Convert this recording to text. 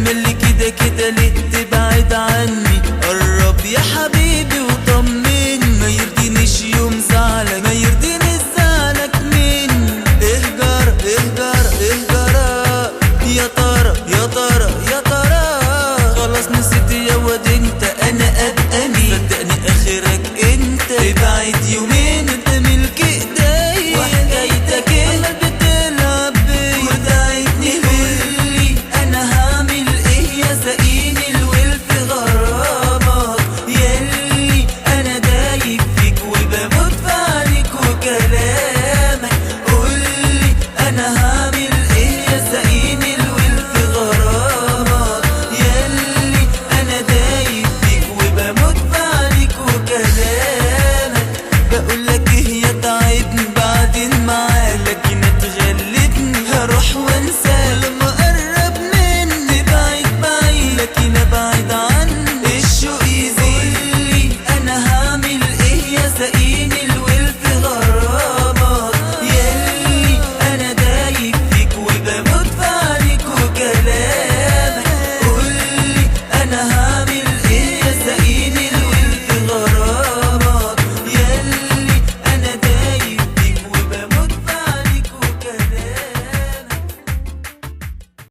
تملي كده كده ليه تبعد عني؟ قرب يا حبيبي وطمني، ما يرضينيش يوم زعلك، ما يرضينيش زعلك مني. اهجر اهجر اهجر يا ترى يا ترى يا ترى، خلاص نسيت يا واد انت، انا ابقاني صدقني اخرك انت. ابعد يومين انت ملك ايديا، وحكايتك عمال بتلعب بيا وتعبني. قولي انا هعمل ايه يا ساقيني الول في غرامك، ياللي انا دايب فيك وبموت في عينيك وكلامك. قولي انا